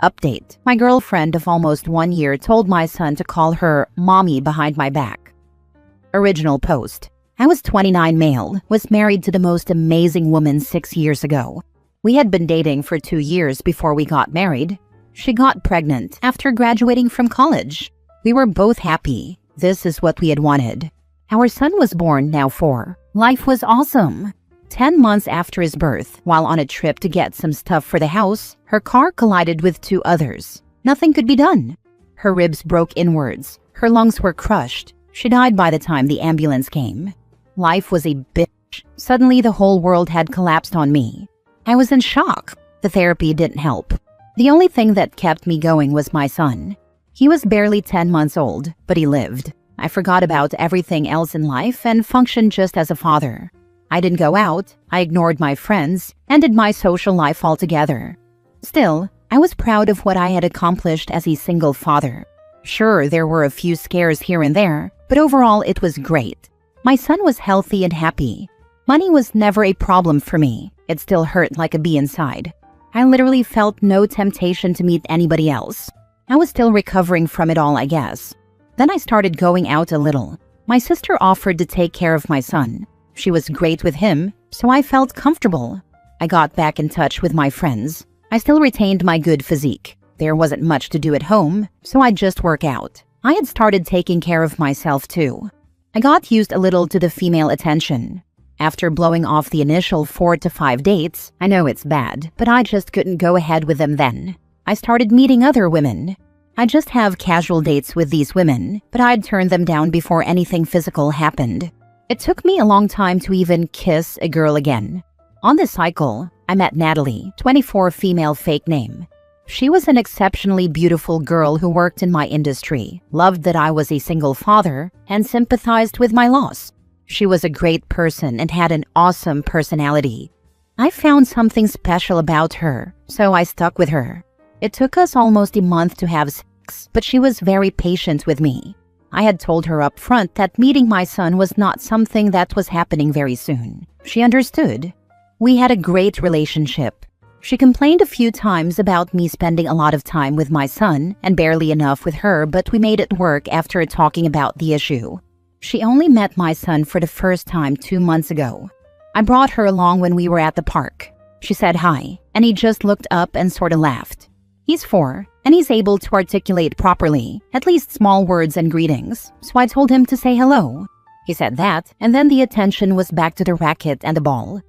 Update. My girlfriend of almost 1 year told my son to call her mommy behind my back. Original post. I was 29 male, was married to the most amazing woman 6 years ago. We had been dating for 2 years before we got married. She got pregnant after graduating from college. We were both happy. This is what we had wanted. Our son was born, now 4. Life was awesome. 10 months after his birth, while on a trip to get some stuff for the house, her car collided with 2 others. Nothing could be done. Her ribs broke inwards. Her lungs were crushed. She died by the time the ambulance came. Life was a bitch. Suddenly, the whole world had collapsed on me. I was in shock. The therapy didn't help. The only thing that kept me going was my son. He was barely 10 months old, but he lived. I forgot about everything else in life and functioned just as a father. I didn't go out, I ignored my friends, ended my social life altogether. Still, I was proud of what I had accomplished as a single father. Sure, there were a few scares here and there, but overall it was great. My son was healthy and happy. Money was never a problem for me. It still hurt like a bee inside. I literally felt no temptation to meet anybody else. I was still recovering from it all, I guess. Then I started going out a little. My sister offered to take care of my son. She was great with him, so I felt comfortable. I got back in touch with my friends. I still retained my good physique. There wasn't much to do at home, so I'd just work out. I had started taking care of myself too. I got used a little to the female attention. After blowing off the initial 4 to 5 dates, I know it's bad, but I just couldn't go ahead with them then. I started meeting other women. I just have casual dates with these women, but I'd turn them down before anything physical happened. It took me a long time to even kiss a girl again. On this cycle, I met Natalie, 24 female fake name. She was an exceptionally beautiful girl who worked in my industry, loved that I was a single father, and sympathized with my loss. She was a great person and had an awesome personality. I found something special about her, so I stuck with her. It took us almost a month to have sex, but she was very patient with me. I had told her up front that meeting my son was not something that was happening very soon. She understood. We had a great relationship. She complained a few times about me spending a lot of time with my son and barely enough with her, but we made it work after talking about the issue. She only met my son for the first time 2 months ago. I brought her along when we were at the park. She said hi, and he just looked up and sort of laughed. He's 4, and he's able to articulate properly, at least small words and greetings, so I told him to say hello. He said that, and then the attention was back to the racket and the ball.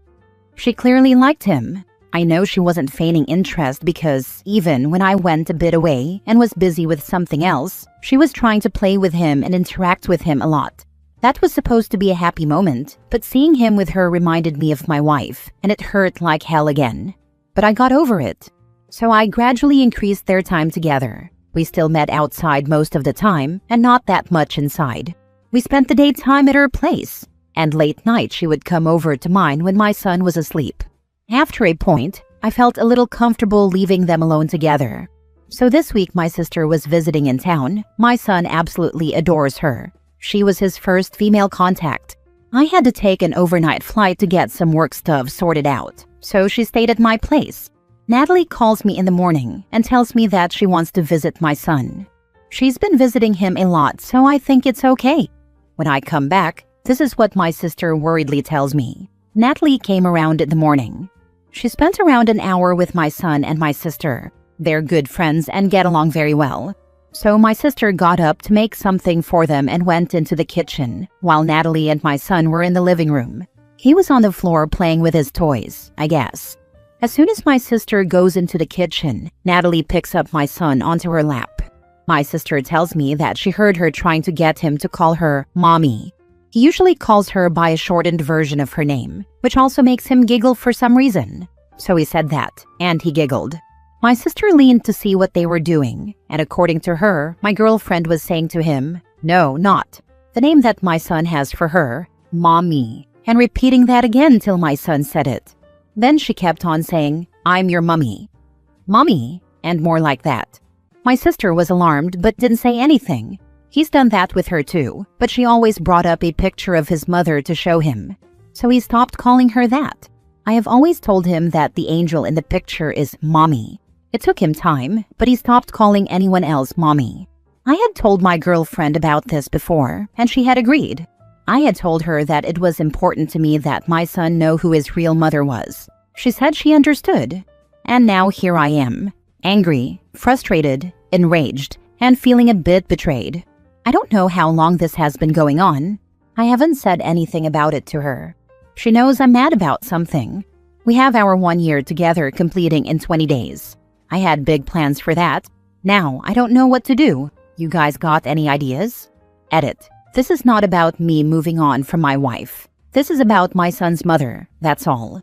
She clearly liked him. I know she wasn't feigning interest because even when I went a bit away and was busy with something else, she was trying to play with him and interact with him a lot. That was supposed to be a happy moment, but seeing him with her reminded me of my wife, and it hurt like hell again. But I got over it. So I gradually increased their time together. We still met outside most of the time, and not that much inside. We spent the daytime at her place, and late night she would come over to mine when my son was asleep. After a point, I felt a little comfortable leaving them alone together. So this week my sister was visiting in town. My son absolutely adores her. She was his first female contact. I had to take an overnight flight to get some work stuff sorted out, so she stayed at my place. Natalie calls me in the morning and tells me that she wants to visit my son. She's been visiting him a lot, so I think it's okay. When I come back, this is what my sister worriedly tells me. Natalie came around in the morning. She spent around an hour with my son and my sister. They're good friends and get along very well. So my sister got up to make something for them and went into the kitchen, while Natalie and my son were in the living room. He was on the floor playing with his toys, I guess. As soon as my sister goes into the kitchen, Natalie picks up my son onto her lap. My sister tells me that she heard her trying to get him to call her mommy. He usually calls her by a shortened version of her name, which also makes him giggle for some reason. So he said that, and he giggled. My sister leaned to see what they were doing, and according to her, my girlfriend was saying to him, "No, not," the name that my son has for her, mommy, and repeating that again till my son said it. Then she kept on saying, "I'm your mummy." Mummy, and more like that. My sister was alarmed but didn't say anything. He's done that with her too, but she always brought up a picture of his mother to show him. So he stopped calling her that. I have always told him that the angel in the picture is mommy. It took him time, but he stopped calling anyone else mommy. I had told my girlfriend about this before, and she had agreed. I had told her that it was important to me that my son know who his real mother was. She said she understood. And now here I am, angry, frustrated, enraged, and feeling a bit betrayed. I don't know how long this has been going on. I haven't said anything about it to her. She knows I'm mad about something. We have our 1 year together completing in 20 days. I had big plans for that. Now I don't know what to do. You guys got any ideas? Edit. This is not about me moving on from my wife. This is about my son's mother, that's all.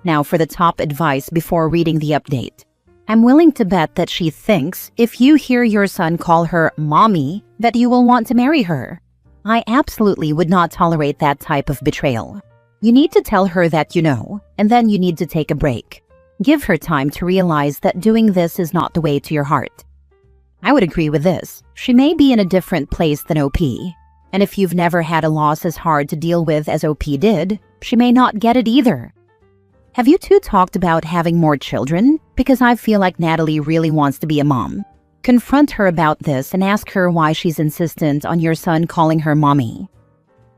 Now for the top advice before reading the update. I'm willing to bet that she thinks if you hear your son call her mommy, that you will want to marry her. I absolutely would not tolerate that type of betrayal. You need to tell her that you know, and then you need to take a break. Give her time to realize that doing this is not the way to your heart. I would agree with this. She may be in a different place than OP. And if you've never had a loss as hard to deal with as OP did, she may not get it either. Have you two talked about having more children? Because I feel like Natalie really wants to be a mom. Confront her about this and ask her why she's insistent on your son calling her mommy.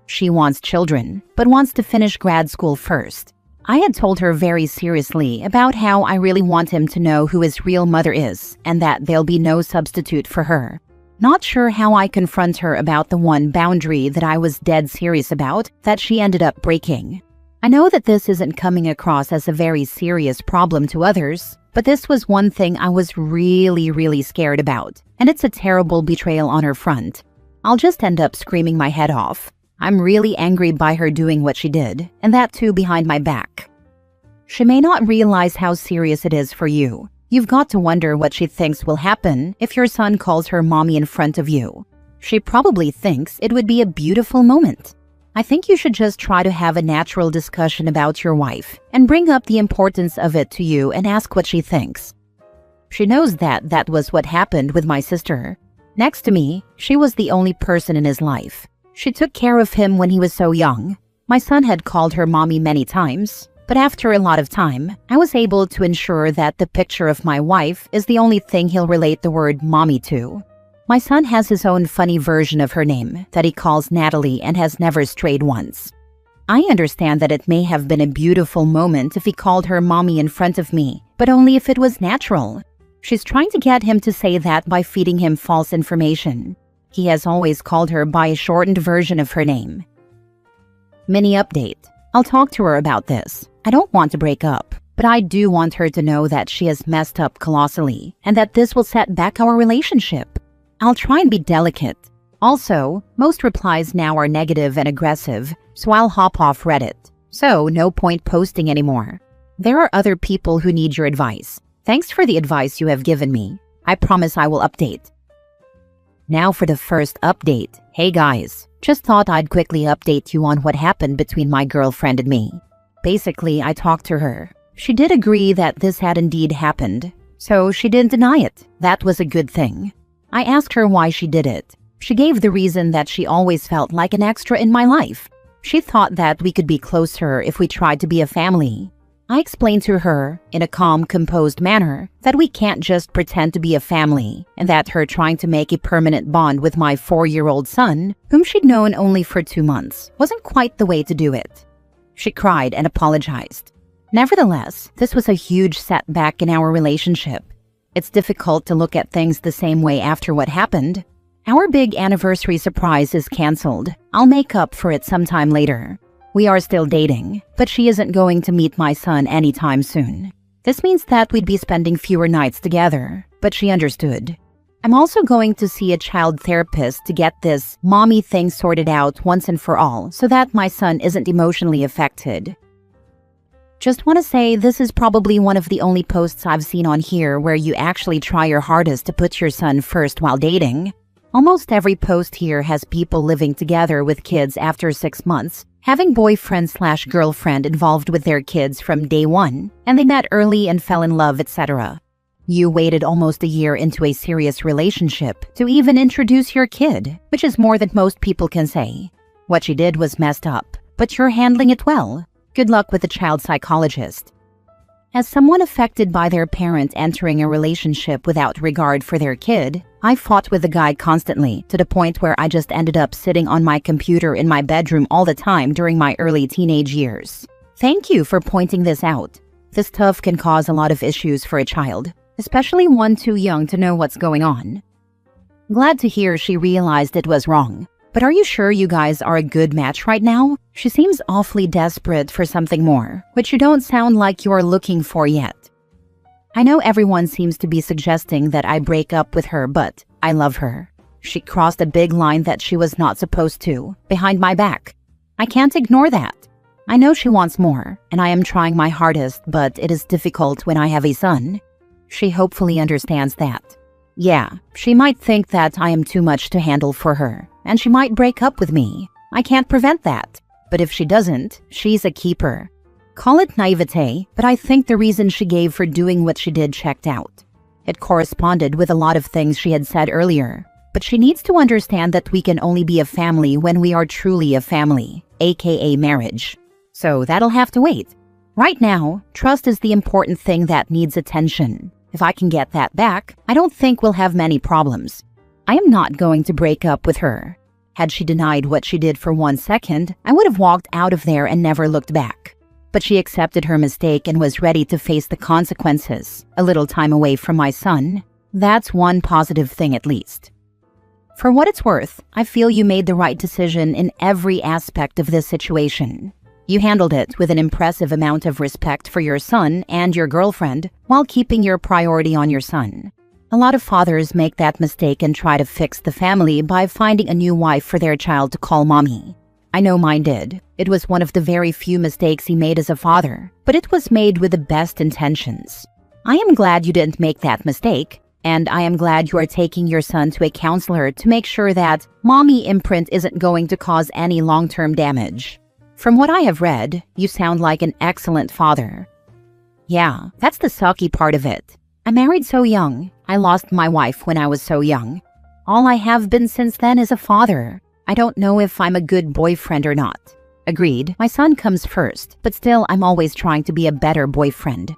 She wants children, but wants to finish grad school first. I had told her very seriously about how I really want him to know who his real mother is and that there'll be no substitute for her. Not sure how I confront her about the one boundary that I was dead serious about that she ended up breaking. I know that this isn't coming across as a very serious problem to others, but this was one thing I was really scared about, and it's a terrible betrayal on her front. I'll just end up screaming my head off. I'm really angry by her doing what she did, and that too behind my back. She may not realize how serious it is for you. You've got to wonder what she thinks will happen if your son calls her mommy in front of you. She probably thinks it would be a beautiful moment. I think you should just try to have a natural discussion about your wife and bring up the importance of it to you and ask what she thinks. She knows that was what happened with my sister. Next to me, she was the only person in his life. She took care of him when he was so young. My son had called her mommy many times, but after a lot of time, I was able to ensure that the picture of my wife is the only thing he'll relate the word mommy to. My son has his own funny version of her name that he calls Natalie and has never strayed once. I understand that it may have been a beautiful moment if he called her mommy in front of me, but only if it was natural. She's trying to get him to say that by feeding him false information. He has always called her by a shortened version of her name. Mini update. I'll talk to her about this. I don't want to break up, but I do want her to know that she has messed up colossally and that this will set back our relationship. I'll try and be delicate. Also, most replies now are negative and aggressive, so I'll hop off Reddit. So, no point posting anymore. There are other people who need your advice. Thanks for the advice you have given me. I promise I will update. Now for the first update. Hey guys, just thought I'd quickly update you on what happened between my girlfriend and me. Basically, I talked to her. She did agree that this had indeed happened, so she didn't deny it. That was a good thing. I asked her why she did it. She gave the reason that she always felt like an extra in my life. She thought that we could be closer if we tried to be a family. I explained to her, in a calm, composed manner, that we can't just pretend to be a family, and that her trying to make a permanent bond with my 4-year-old son, whom she'd known only for 2 months, wasn't quite the way to do it. She cried and apologized. Nevertheless, this was a huge setback in our relationship. It's difficult to look at things the same way after what happened. Our big anniversary surprise is canceled. I'll make up for it sometime later. We are still dating, but she isn't going to meet my son anytime soon. This means that we'd be spending fewer nights together, but she understood. I'm also going to see a child therapist to get this mommy thing sorted out once and for all so that my son isn't emotionally affected. Just want to say this is probably one of the only posts I've seen on here where you actually try your hardest to put your son first while dating. Almost every post here has people living together with kids after 6 months, having boyfriend/girlfriend involved with their kids from day one, and they met early and fell in love, etc. You waited almost a year into a serious relationship to even introduce your kid, which is more than most people can say. What she did was messed up, but you're handling it well. Good luck with the child psychologist. As someone affected by their parent entering a relationship without regard for their kid, I fought with the guy constantly to the point where I just ended up sitting on my computer in my bedroom all the time during my early teenage years. Thank you for pointing this out. This stuff can cause a lot of issues for a child, especially one too young to know what's going on. Glad to hear she realized it was wrong. But are you sure you guys are a good match right now? She seems awfully desperate for something more, which you don't sound like you're looking for yet. I know everyone seems to be suggesting that I break up with her, but I love her. She crossed a big line that she was not supposed to, behind my back. I can't ignore that. I know she wants more, and I am trying my hardest, but it is difficult when I have a son. She hopefully understands that. Yeah, she might think that I am too much to handle for her, and she might break up with me. I can't prevent that. But if she doesn't, she's a keeper. Call it naivete, but I think the reason she gave for doing what she did checked out. It corresponded with a lot of things she had said earlier. But she needs to understand that we can only be a family when we are truly a family, aka marriage. So that'll have to wait. Right now, trust is the important thing that needs attention. If I can get that back, I don't think we'll have many problems. I am not going to break up with her. Had she denied what she did for 1 second, I would have walked out of there and never looked back. But she accepted her mistake and was ready to face the consequences, a little time away from my son. That's one positive thing at least. For what it's worth, I feel you made the right decision in every aspect of this situation. You handled it with an impressive amount of respect for your son and your girlfriend while keeping your priority on your son. A lot of fathers make that mistake and try to fix the family by finding a new wife for their child to call mommy. I know mine did. It was one of the very few mistakes he made as a father, but it was made with the best intentions. I am glad you didn't make that mistake, and I am glad you are taking your son to a counselor to make sure that mommy imprint isn't going to cause any long-term damage. From what I have read, you sound like an excellent father. Yeah, that's the sucky part of it. I married so young. I lost my wife when I was so young. All I have been since then is a father. I don't know if I'm a good boyfriend or not. Agreed, my son comes first, but still I'm always trying to be a better boyfriend.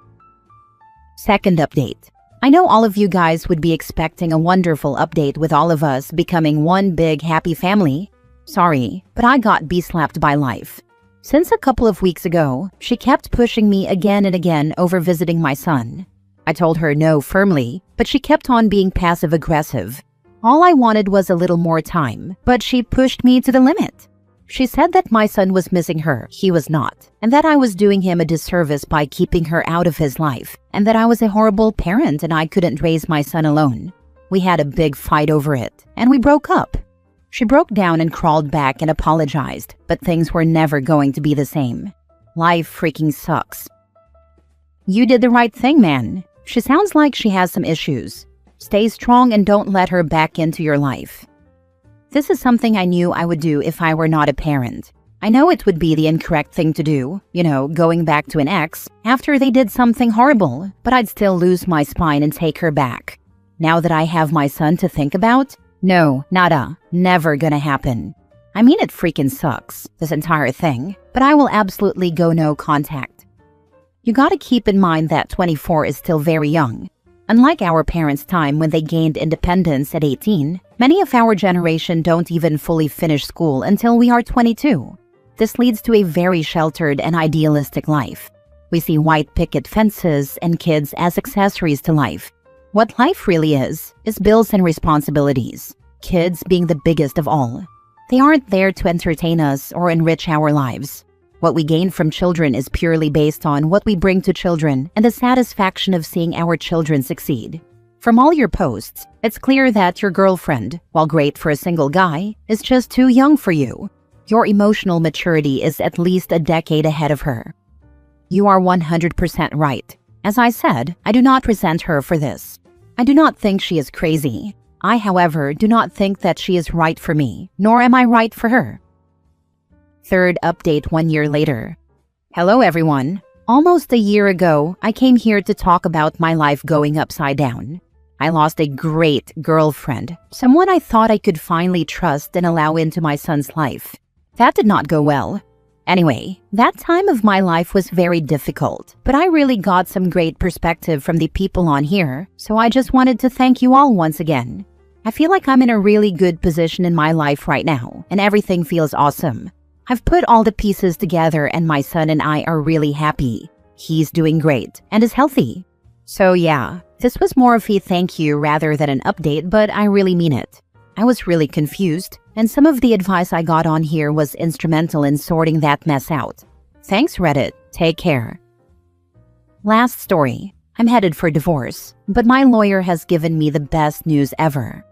Second update. I know all of you guys would be expecting a wonderful update with all of us becoming one big happy family. Sorry, but I got B-slapped by life. Since a couple of weeks ago, she kept pushing me again and again over visiting my son. I told her no firmly, but she kept on being passive-aggressive. All I wanted was a little more time, but she pushed me to the limit. She said that my son was missing her, he was not, and that I was doing him a disservice by keeping her out of his life, and that I was a horrible parent and I couldn't raise my son alone. We had a big fight over it, and we broke up. She broke down and crawled back and apologized, but things were never going to be the same. Life freaking sucks. You did the right thing, man. She sounds like she has some issues. Stay strong and don't let her back into your life. This is something I knew I would do if I were not a parent. I know it would be the incorrect thing to do, going back to an ex after they did something horrible, but I'd still lose my spine and take her back. Now that I have my son to think about, no, nada, never gonna happen. I mean, it freaking sucks, this entire thing, but I will absolutely go no contact. You gotta keep in mind that 24 is still very young. Unlike our parents' time when they gained independence at 18, many of our generation don't even fully finish school until we are 22. This leads to a very sheltered and idealistic life. We see white picket fences and kids as accessories to life. What life really is bills and responsibilities, kids being the biggest of all. They aren't there to entertain us or enrich our lives. What we gain from children is purely based on what we bring to children and the satisfaction of seeing our children succeed. From all your posts, it's clear that your girlfriend, while great for a single guy, is just too young for you. Your emotional maturity is at least a decade ahead of her. You are 100% right. As I said, I do not resent her for this. I do not think she is crazy. I, however, do not think that she is right for me, nor am I right for her. Third update 1 year later. Hello everyone. Almost a year ago, I came here to talk about my life going upside down. I lost a great girlfriend, someone I thought I could finally trust and allow into my son's life. That did not go well. Anyway, that time of my life was very difficult, but I really got some great perspective from the people on here, so I just wanted to thank you all once again. I feel like I'm in a really good position in my life right now, and everything feels awesome. I've put all the pieces together and my son and I are really happy. He's doing great and is healthy. So yeah, this was more of a thank you rather than an update, but I really mean it. I was really confused, and some of the advice I got on here was instrumental in sorting that mess out. Thanks, Reddit. Take care. Last story. I'm headed for divorce, but my lawyer has given me the best news ever.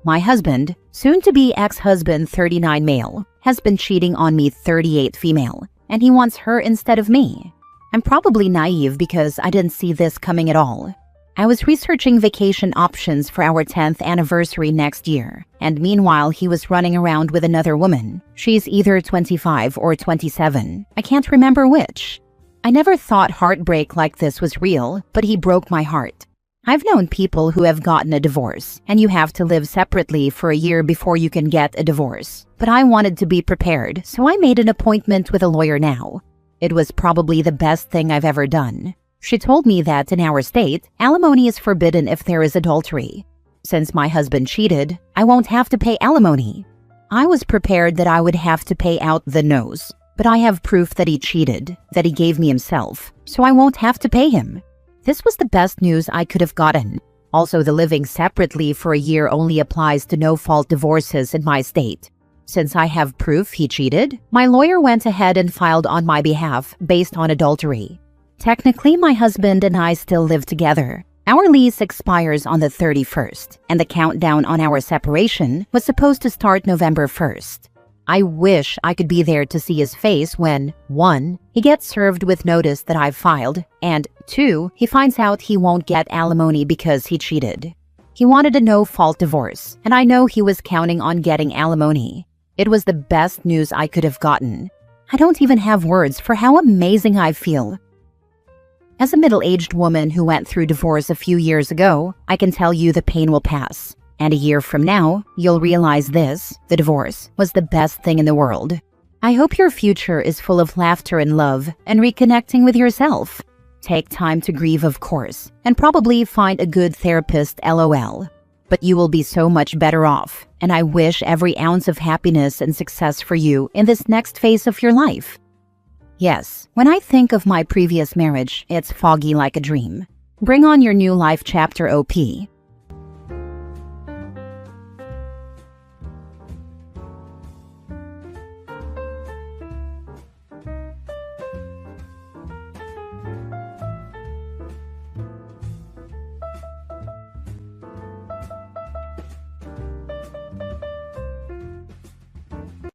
My husband, soon-to-be ex-husband 39 male, has been cheating on me 38 female, and he wants her instead of me. I'm probably naive because I didn't see this coming at all. I was researching vacation options for our 10th anniversary next year, and meanwhile he was running around with another woman. She's either 25 or 27. I can't remember which. I never thought heartbreak like this was real, but he broke my heart. I've known people who have gotten a divorce, and you have to live separately for a year before you can get a divorce. But I wanted to be prepared, so I made an appointment with a lawyer now. It was probably the best thing I've ever done. She told me that in our state, alimony is forbidden if there is adultery. Since my husband cheated, I won't have to pay alimony. I was prepared that I would have to pay out the nose, but I have proof that he cheated, that he gave me himself, so I won't have to pay him. This was the best news I could have gotten. Also, the living separately for a year only applies to no-fault divorces in my state. Since I have proof he cheated, my lawyer went ahead and filed on my behalf based on adultery. Technically, my husband and I still live together. Our lease expires on the 31st, and the countdown on our separation was supposed to start November 1st. I wish I could be there to see his face when 1. He gets served with notice that I've filed, and 2. He finds out he won't get alimony because he cheated. He wanted a no-fault divorce, and I know he was counting on getting alimony. It was the best news I could have gotten. I don't even have words for how amazing I feel. As a middle-aged woman who went through divorce a few years ago, I can tell you the pain will pass. And a year from now, you'll realize this, the divorce, was the best thing in the world. I hope your future is full of laughter and love and reconnecting with yourself. Take time to grieve, of course, and probably find a good therapist, LOL. But you will be so much better off, and I wish every ounce of happiness and success for you in this next phase of your life. Yes, when I think of my previous marriage, it's foggy like a dream. Bring on your new life chapter, OP.